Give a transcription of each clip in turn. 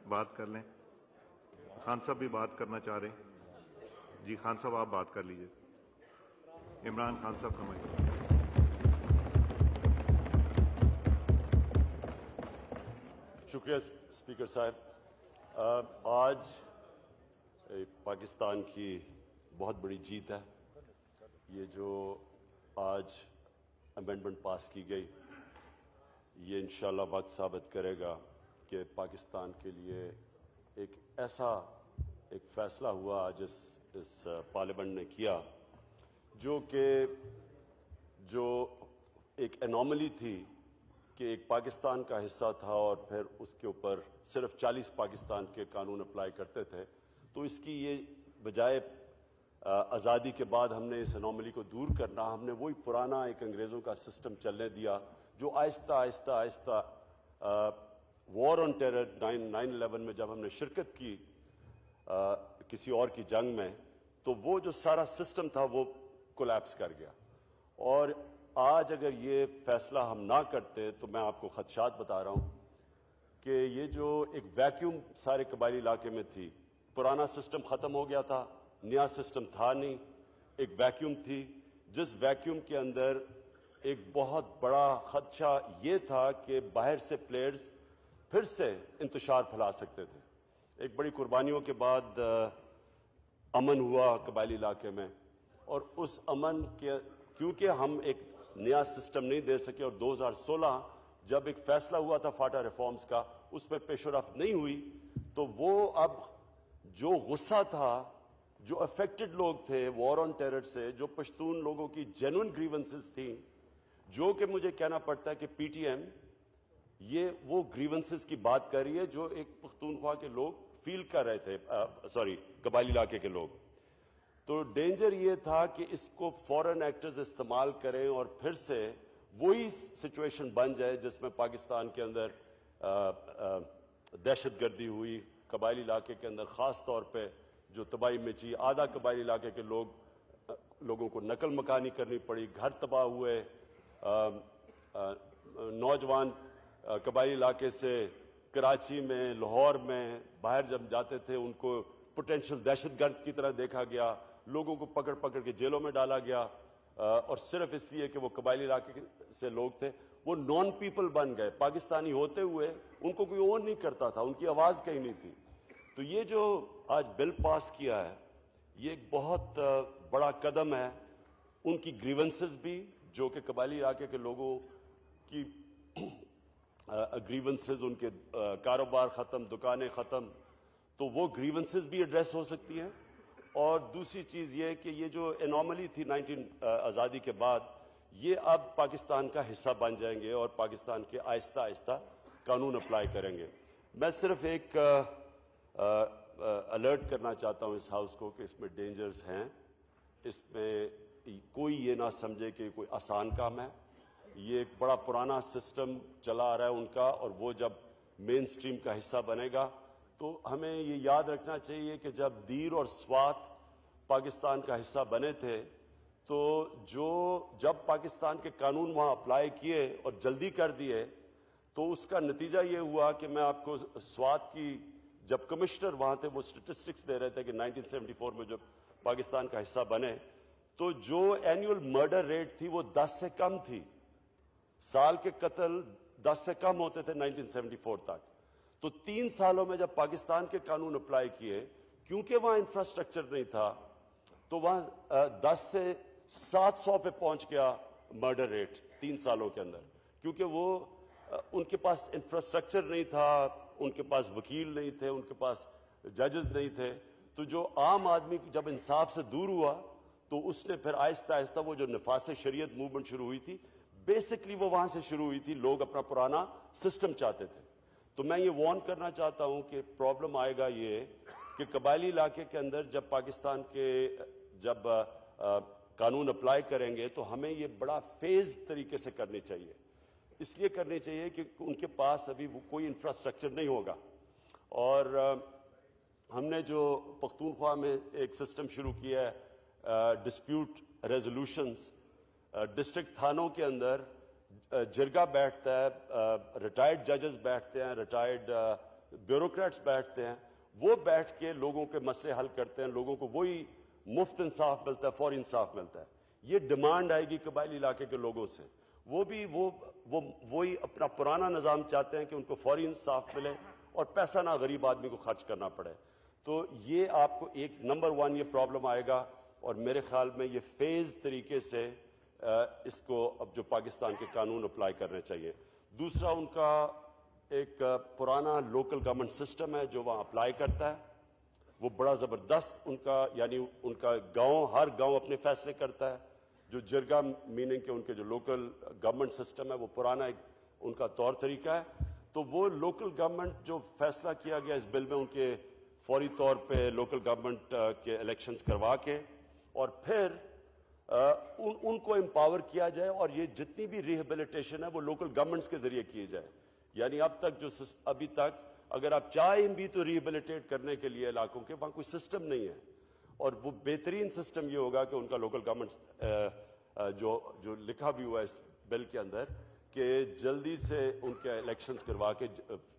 بات کر لیں. خان صاحب بھی بات کرنا چاہ رہے ہیں. جی خان صاحب آپ بات کر لیجئے. عمران خان صاحب کا مائک. شکریہ اسپیکر صاحب. آج پاکستان کی بہت بڑی جیت ہے. یہ جو آج امینڈمنٹ پاس کی گئی یہ انشاءاللہ وقت ثابت کرے گا کہ پاکستان کے لیے ایک ایسا ایک فیصلہ ہوا جس اس پارلیمنٹ نے کیا جو ایک انوملی تھی کہ ایک پاکستان کا حصہ تھا اور پھر اس کے اوپر صرف 40 پاکستان کے قانون اپلائی کرتے تھے. تو اس کی یہ بجائے آزادی کے بعد ہم نے اس انوملی کو دور کرنا, ہم نے وہی پرانا ایک انگریزوں کا سسٹم چلنے دیا جو آہستہ آہستہ آہستہ وار آن ٹیرر 9/11 میں جب ہم نے شرکت کی کسی اور کی جنگ میں تو وہ جو سارا سسٹم تھا وہ کولیپس کر گیا. اور آج اگر یہ فیصلہ ہم نہ کرتے تو میں آپ کو خدشات بتا رہا ہوں کہ یہ جو ایک ویکیوم سارے قبائلی علاقے میں تھی, پرانا سسٹم ختم ہو گیا تھا, نیا سسٹم تھا نہیں, ایک ویکیوم تھی جس ویکیوم کے اندر ایک بہت بڑا خدشہ یہ تھا کہ باہر سے پلیئرز پھر سے انتشار پھیلا سکتے تھے. ایک بڑی قربانیوں کے بعد امن ہوا قبائلی علاقے میں, اور اس امن کے کیونکہ ہم ایک نیا سسٹم نہیں دے سکے, اور 2016 جب ایک فیصلہ ہوا تھا فاٹا ریفارمز کا اس میں پیش رفت نہیں ہوئی, تو وہ اب جو غصہ تھا, جو افیکٹڈ لوگ تھے وار آن ٹیرر سے, جو پشتون لوگوں کی جینوئن گریونسز تھیں, جو کہ مجھے کہنا پڑتا ہے کہ پی ٹی ایم یہ وہ گریونسز کی بات کر رہی ہے جو ایک پختونخوا کے لوگ فیل کر رہے تھے, قبائلی علاقے کے لوگ. تو ڈینجر یہ تھا کہ اس کو فورن ایکٹرز استعمال کریں اور پھر سے وہی سچویشن بن جائے جس میں پاکستان کے اندر دہشت گردی ہوئی, قبائلی علاقے کے اندر خاص طور پہ جو تباہی مچی, آدھا قبائلی علاقے کے لوگوں کو نقل مکانی کرنی پڑی, گھر تباہ ہوئے, نوجوان قبائلی علاقے سے کراچی میں لاہور میں باہر جب جاتے تھے ان کو پوٹینشل دہشت گرد کی طرح دیکھا گیا, لوگوں کو پکڑ پکڑ کے جیلوں میں ڈالا گیا, اور صرف اس لیے کہ وہ قبائلی علاقے سے لوگ تھے. وہ نان پیپل بن گئے, پاکستانی ہوتے ہوئے ان کو کوئی اون نہیں کرتا تھا, ان کی آواز کہیں نہیں تھی. تو یہ جو آج بل پاس کیا ہے یہ ایک بہت بڑا قدم ہے. ان کی گریونسز بھی جو کہ قبائلی علاقے کے لوگوں کی گریونسز, ان کے کاروبار ختم, دکانیں ختم, تو وہ گریونسز بھی ایڈریس ہو سکتی ہیں. اور دوسری چیز یہ کہ یہ جو انوملی تھی آزادی کے بعد یہ اب پاکستان کا حصہ بن جائیں گے اور پاکستان کے آہستہ آہستہ قانون اپلائی کریں گے. میں صرف ایک الرٹ کرنا چاہتا ہوں اس ہاؤس کو کہ اس میں ڈینجرز ہیں. اس میں کوئی یہ نہ سمجھے کہ کوئی آسان کام ہے. یہ ایک بڑا پرانا سسٹم چلا آ رہا ہے ان کا, اور وہ جب مین سٹریم کا حصہ بنے گا تو ہمیں یہ یاد رکھنا چاہیے کہ جب دیر اور سوات پاکستان کا حصہ بنے تھے تو جب پاکستان کے قانون وہاں اپلائی کیے اور جلدی کر دیے تو اس کا نتیجہ یہ ہوا کہ میں آپ کو سوات کی جب کمشنر وہاں تھے وہ سٹیٹسٹکس دے رہے تھے کہ 1974 میں جب پاکستان کا حصہ بنے تو جو اینیول مرڈر ریٹ تھی وہ 10 سے کم تھی. سال کے قتل 10 سے کم ہوتے تھے 1974 تک. تو 3 سالوں میں جب پاکستان کے قانون اپلائی کیے, کیونکہ وہاں انفراسٹرکچر نہیں تھا تو وہاں 10 سے 700 پہ پہنچ گیا مرڈر ریٹ 3 سالوں کے اندر. کیونکہ وہ ان کے پاس انفراسٹرکچر نہیں تھا, ان کے پاس وکیل نہیں تھے, ان کے پاس ججز نہیں تھے. تو جو عام آدمی جب انصاف سے دور ہوا تو اس نے پھر آہستہ آہستہ وہ جو نفاذ شریعت موومنٹ شروع ہوئی تھی بیسکلی وہ وہاں سے شروع ہوئی تھی. لوگ اپنا پرانا سسٹم چاہتے تھے. تو میں یہ وارن کرنا چاہتا ہوں کہ پرابلم آئے گا یہ کہ قبائلی علاقے کے اندر جب پاکستان کے جب قانون اپلائی کریں گے تو ہمیں یہ بڑا فیز طریقے سے کرنی چاہیے. اس لیے کرنی چاہیے کہ ان کے پاس ابھی کوئی انفراسٹرکچر نہیں ہوگا. اور ہم نے جو پختونخوا میں ایک سسٹم شروع کیا ہے ڈسپیوٹ ریزولوشنز, ڈسٹرکٹ تھانوں کے اندر جرگہ بیٹھتا ہے, ریٹائرڈ ججز بیٹھتے ہیں, ریٹائرڈ بیوروکریٹس بیٹھتے ہیں, وہ بیٹھ کے لوگوں کے مسئلے حل کرتے ہیں, لوگوں کو وہی مفت انصاف ملتا ہے, فوری انصاف ملتا ہے. یہ ڈیمانڈ آئے گی قبائلی علاقے کے لوگوں سے, وہ بھی وہی اپنا پرانا نظام چاہتے ہیں کہ ان کو فوری انصاف ملے اور پیسہ نہ غریب آدمی کو خرچ کرنا پڑے. تو یہ آپ کو ایک نمبر 1 یہ پرابلم آئے گا, اور میرے خیال میں یہ فیز طریقے سے اس کو اب جو پاکستان کے قانون اپلائی کرنے چاہیے. دوسرا, ان کا ایک پرانا لوکل گورنمنٹ سسٹم ہے جو وہاں اپلائی کرتا ہے, وہ بڑا زبردست ان کا, یعنی ان کا گاؤں, ہر گاؤں اپنے فیصلے کرتا ہے. جو جرگا میننگ کے ان کے جو لوکل گورنمنٹ سسٹم ہے وہ پرانا ایک ان کا طور طریقہ ہے. تو وہ لوکل گورنمنٹ جو فیصلہ کیا گیا اس بل میں, ان کے فوری طور پہ لوکل گورنمنٹ کے الیکشنز کروا کے اور پھر ان کو امپاور کیا جائے, اور یہ جتنی بھی ریہیبلیٹیشن ہے وہ لوکل گورنمنٹس کے ذریعے کی جائے. یعنی اب تک ابھی تک اگر آپ چاہیں بھی تو ریہیبلیٹیٹ کرنے کے لیے علاقوں کے وہاں کوئی سسٹم نہیں ہے, اور وہ بہترین سسٹم یہ ہوگا کہ ان کا لوکل گورنمنٹ جو لکھا بھی ہوا ہے اس بل کے اندر کہ جلدی سے ان کے الیکشنز کروا کے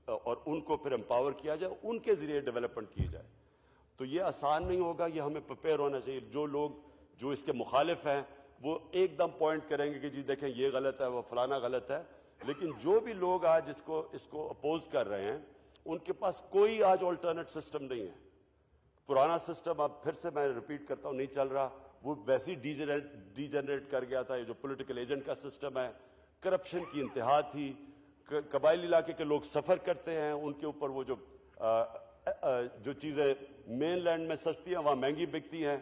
اور ان کو پھر امپاور کیا جائے, ان کے ذریعے ڈیولپمنٹ کی جائے. تو یہ آسان نہیں ہوگا, یہ ہمیں پریپیئر ہونا چاہیے. جو لوگ جو اس کے مخالف ہیں وہ ایک دم پوائنٹ کریں گے کہ جی دیکھیں یہ غلط ہے, وہ فلانا غلط ہے, لیکن جو بھی لوگ آج اس کو اپوز کر رہے ہیں ان کے پاس کوئی آج آلٹرنیٹ سسٹم نہیں ہے. پرانا سسٹم اب پھر سے میں ریپیٹ کرتا ہوں نہیں چل رہا, وہ ویسے ہی ڈی جنریٹ کر گیا تھا. یہ جو پولیٹیکل ایجنٹ کا سسٹم ہے, کرپشن کی انتہا تھی. قبائلی علاقے کے لوگ سفر کرتے ہیں, ان کے اوپر وہ جو چیزیں مین لینڈ میں سستی ہیں وہاں مہنگی بکتی ہیں,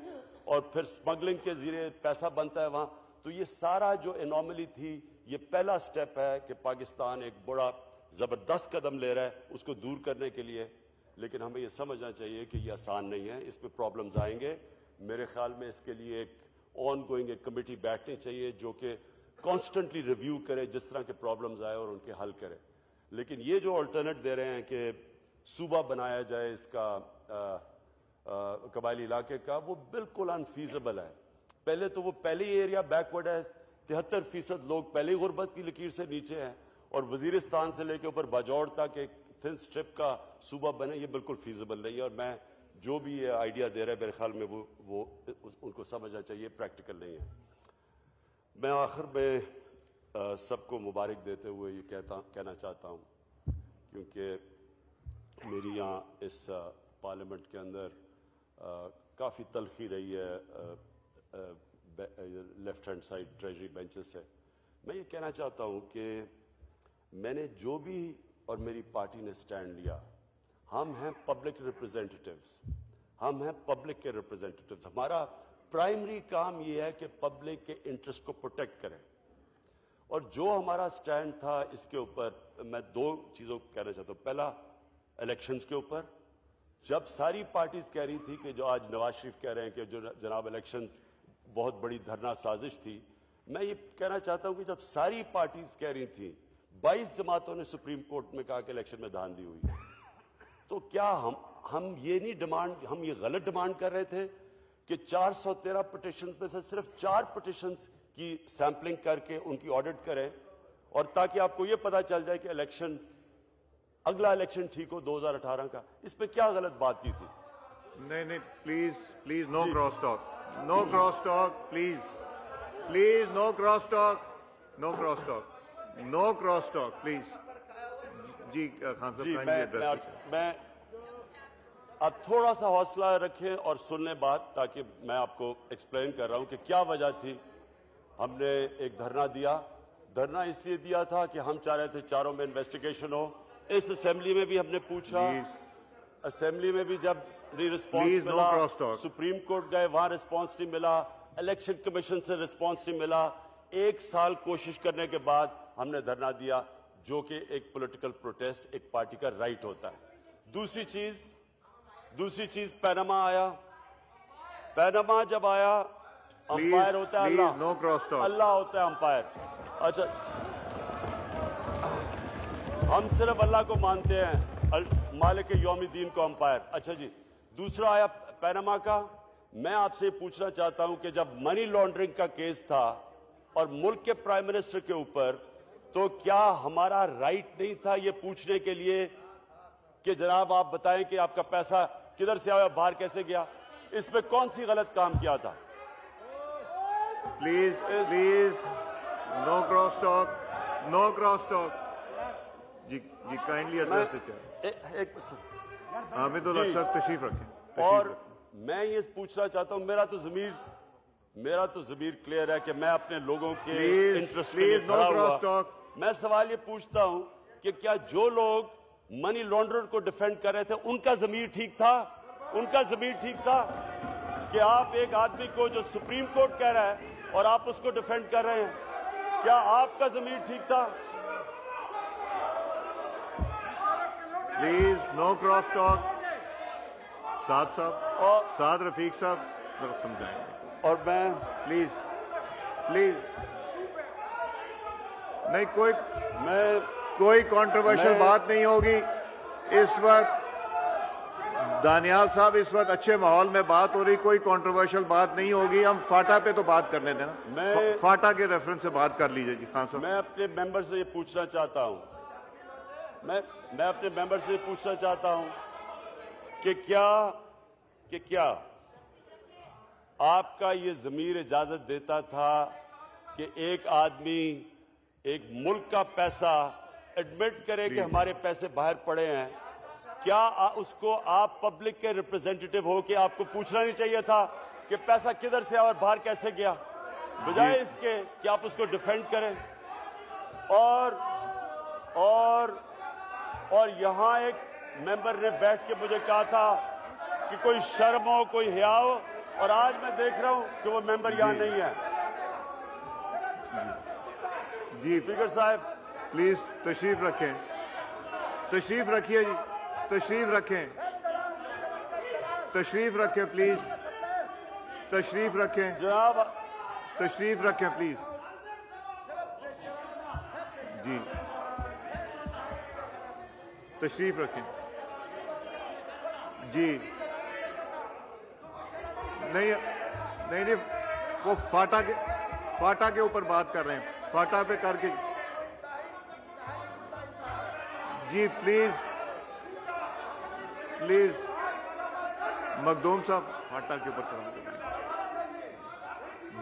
اور پھر سمگلنگ کے ذریعے پیسہ بنتا ہے وہاں. تو یہ سارا جو انوملی تھی, یہ پہلا سٹیپ ہے کہ پاکستان ایک بڑا زبردست قدم لے رہا ہے اس کو دور کرنے کے لیے. لیکن ہمیں یہ سمجھنا چاہیے کہ یہ آسان نہیں ہے, اس میں پرابلمز آئیں گے. میرے خیال میں اس کے لیے ایک آن گوئنگ ایک کمیٹی بیٹھنی چاہیے جو کہ کانسٹنٹلی ریویو کرے جس طرح کے پرابلمز آئے اور ان کے حل کرے. لیکن یہ جو آلٹرنیٹ دے رہے ہیں کہ صوبہ بنایا جائے اس کا قبائلی علاقے کا, وہ بالکل انفیزبل ہے. پہلے تو وہ پہلے ہی ایریا بیکورڈ ہے, 73% لوگ پہلے غربت کی لکیر سے نیچے ہیں, اور وزیرستان سے لے کے اوپر باجوڑ تک ایک تھن سٹرپ کا صوبہ بنے, یہ بالکل فیزبل نہیں ہے. اور میں جو بھی یہ آئیڈیا دے رہا ہے میرے خیال میں وہ ان کو سمجھنا چاہیے, پریکٹیکل نہیں ہے. میں آخر میں سب کو مبارک دیتے ہوئے یہ کہنا چاہتا ہوں, کیونکہ میری یہاں اس پارلیمنٹ کے اندر کافی تلخی رہی ہے left hand side treasury benches سے. میں یہ کہنا چاہتا ہوں کہ میں نے جو بھی اور میری پارٹی نے سٹینڈ لیا, ہم ہیں پبلک ریپرزینٹیٹیوز, ہم ہیں پبلک کے ریپرزینٹیٹیوز. ہمارا پرائمری کام یہ ہے کہ پبلک کے انٹرسٹ کو پروٹیکٹ کریں. اور جو ہمارا سٹینڈ تھا اس کے اوپر میں 2 چیزوں کو کہنا چاہتا ہوں. پہلا, الیکشنز کے اوپر, جب ساری پارٹیز کہہ رہی تھی کہ جو آج نواز شریف کہہ رہے ہیں کہ جو جناب الیکشنز بہت بڑی دھرنا سازش تھی, میں یہ کہنا چاہتا ہوں کہ جب ساری پارٹیز کہہ رہی تھیں, 22 جماعتوں نے سپریم کورٹ میں کہا کہ الیکشن میں دھاندلی ہوئی ہے, تو کیا ہم یہ نہیں ڈیمانڈ, ہم یہ غلط ڈیمانڈ کر رہے تھے کہ 413 پٹیشنز میں سے صرف 4 پٹیشنز کی سیمپلنگ کر کے ان کی آڈٹ کریں, اور تاکہ آپ کو یہ پتا چل جائے کہ اگلا الیکشن ٹھیک ہو 2018 کا. اس پہ کیا غلط بات کی تھی؟ نہیں, please no cross talk, no cross talk, please no cross talk, no cross talk, no cross talk, please. جی خان صاحب, میں آپ تھوڑا سا حوصلہ رکھیں اور سن لیں بات, تاکہ میں آپ کو ایکسپلین کر رہا ہوں کہ کیا وجہ تھی ہم نے ایک دھرنا دیا. دھرنا اس لیے دیا تھا کہ ہم چاہ رہے تھے چاروں میں انویسٹیگیشن ہو. اس اسمبلی میں بھی ہم نے پوچھا, اسمبلی میں بھی جب رسپانس ملا, سپریم کورٹ گئے وہاں رسپانس نہیں ملا, الیکشن کمیشن سے رسپانس نہیں ملا. 1 سال کوشش کرنے کے بعد ہم نے دھرنا دیا, جو کہ ایک پولیٹیکل پروٹیسٹ ایک پارٹی کا رائٹ ہوتا ہے. دوسری چیز پیناما آیا. پیناما جب آیا, امپائر ہوتا ہے اللہ ہوتا ہے امپائر. اچھا, ہم صرف اللہ کو مانتے ہیں, مالک یوم الدین کو امپائر. اچھا جی, دوسرا آیا پیناما کا. میں آپ سے پوچھنا چاہتا ہوں کہ جب منی لانڈرنگ کا کیس تھا اور ملک کے پرائم منسٹر کے اوپر, تو کیا ہمارا رائٹ نہیں تھا یہ پوچھنے کے لیے کہ جناب آپ بتائیں کہ آپ کا پیسہ کدھر سے آیا, باہر کیسے گیا, اس پہ کون سی غلط کام کیا تھا؟ Please please no cross talk, no cross talk. جی جی کائنڈلی ایڈریس دی چیئر. ایک حامد الحق تشریف رکھیں. اور میں یہ پوچھنا چاہتا ہوں, میرا تو ضمیر کلیئر ہے کہ میں اپنے لوگوں کے انٹرسٹ کے لیے کھڑا ہوا. میں سوال یہ پوچھتا ہوں کہ کیا جو لوگ منی لانڈرر کو ڈیفینڈ کر رہے تھے ان کا ضمیر ٹھیک تھا؟ ان کا ضمیر ٹھیک تھا کہ آپ ایک آدمی کو جو سپریم کورٹ کہہ رہا ہے اور آپ اس کو ڈیفینڈ کر رہے ہیں, کیا آپ کا ضمیر ٹھیک تھا؟ Please no cross talk. Saad صاحب, سعد رفیق صاحب ذرا سمجھائیں گے. اور میں پلیز پلیز نہیں, کوئی کنٹروورشل بات نہیں ہوگی اس وقت. دانیال صاحب اس وقت اچھے ماحول میں بات ہو رہی, کوئی کنٹروورشل بات نہیں ہوگی. ہم فاٹا پہ تو بات کرنے دیں نا, فاٹا کے ریفرنس سے بات کر لیجئے. جی خان صاحب, میں اپنے ممبر سے یہ پوچھنا چاہتا ہوں, میں اپنے ممبر سے یہ پوچھنا چاہتا ہوں کہ کیا آپ کا یہ ضمیر اجازت دیتا تھا کہ ایک آدمی ایک ملک کا پیسہ ایڈمٹ کرے کہ ہمارے پیسے باہر پڑے ہیں؟ کیا اس کو آپ پبلک کے ریپرزینٹیٹو ہو کہ آپ کو پوچھنا نہیں چاہیے تھا کہ پیسہ کدھر سے اور باہر کیسے گیا, بجائے اس کے کہ آپ اس کو ڈیفینڈ کریں؟ اور یہاں ایک ممبر نے بیٹھ کے مجھے کہا تھا کہ کوئی شرم ہو, کوئی حیا ہو, اور آج میں دیکھ رہا ہوں کہ وہ ممبر یہاں نہیں ہے. جی اسپیکر صاحب پلیز تشریف رکھیں, تشریف رکھیے. جی تشریف رکھیں, تشریف رکھیں پلیز, تشریف رکھیں جناب, تشریف رکھیں پلیز. جی تشریف رکھیں. جی نہیں وہ فاٹا کے اوپر بات کر رہے ہیں, فاٹا پہ کر کے. جی پلیز پلیز مخدوم صاحب فاٹا کے اوپر کرا.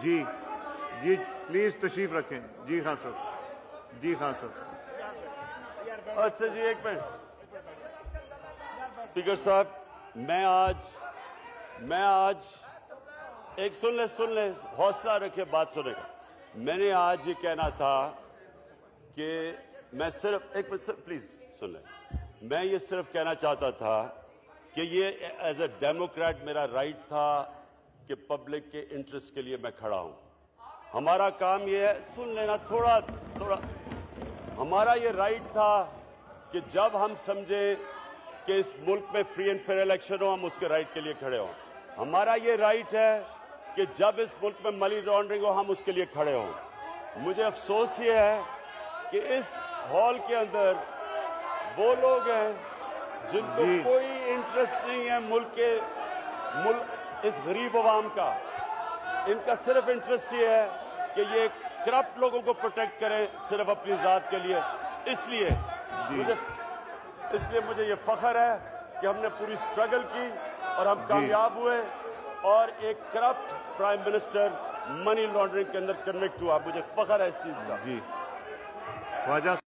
جی جی پلیز تشریف رکھیں. جی خان صاحب, جی خان صاحب. اچھا جی ایک منٹ. اسپیکر صاحب, میں آج ایک سن لیں, حوصلہ رکھے بات سنے کا. میں نے آج یہ کہنا تھا کہ میں صرف ایک منٹ پلیز سن لیں. میں یہ صرف کہنا چاہتا تھا کہ یہ ایز اے ڈیموکریٹ میرا رائٹ تھا کہ پبلک کے انٹرسٹ کے لیے میں کھڑا ہوں. ہمارا کام یہ ہے, سن لینا تھوڑا, ہمارا یہ رائٹ تھا کہ جب ہم سمجھیں کہ اس ملک میں فری اینڈ فیئر الیکشن ہو, ہم اس کے رائٹ کے لیے کھڑے ہوں. ہمارا یہ رائٹ ہے کہ جب اس ملک میں منی لانڈرنگ ہو, ہم اس کے لیے کھڑے ہوں. مجھے افسوس یہ ہے کہ اس ہال کے اندر وہ لوگ ہیں جن کو کوئی انٹرسٹ نہیں ہے ملک اس غریب عوام کا. ان کا صرف انٹرسٹ یہ ہے کہ یہ کرپٹ لوگوں کو پروٹیکٹ کریں صرف اپنی ذات کے لیے. اس لیے مجھے یہ فخر ہے کہ ہم نے پوری سٹرگل کی اور ہم کامیاب ہوئے, اور ایک corrupt prime minister money laundering کے اندر کنوکٹ ہوا. مجھے فخر ہے اس چیز کا. جی خواجہ